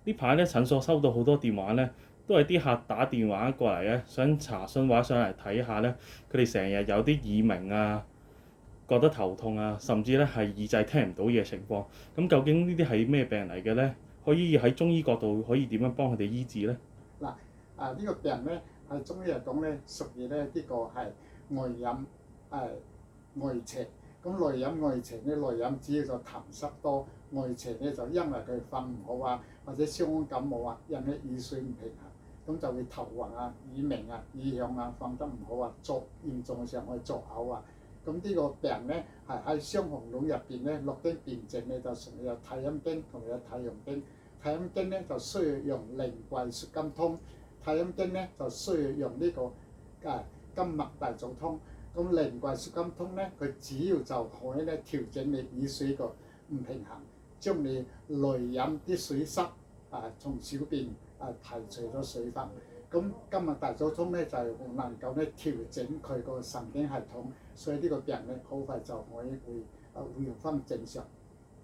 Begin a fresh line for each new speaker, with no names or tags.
呢排咧診所收到好多電話咧，都係啲客打電話過嚟咧，想查詢或者上嚟睇下咧，佢哋成日有啲耳鳴啊，覺得頭痛啊，甚至咧係耳仔聽唔到嘢情況。咁究竟呢啲係咩病嚟嘅咧？可以喺中醫角度可以點樣幫佢哋醫治咧？
嗱，呢個病咧喺中醫嚟講咧，屬於咧呢個係外飲外邪。咁內飲外邪咧，內飲主要就痰濕多，外邪咧就因為佢瞓唔好啊，或者傷風感冒啊，引起耳水唔平衡，咁就會頭暈啊、耳鳴啊、耳響啊、瞓得唔好啊，嚴重嘅時候會作嘔啊。咁呢個病咧係喺傷寒論入邊咧，落啲辨證咧就屬於有太陰經同埋有太陽經。太陰經咧就需要用靈桂縮筋通，太陰經咧就需要用呢個筋脈大續通。咁靈桂縮筋通咧，佢主要就可以咧調整你耳水個唔平衡，將你內飲啲水濕從小便提除咗水分。咁筋脈大續通咧就能夠咧調整佢個神經系統，所以呢個病咧好快就可以會回復翻正常。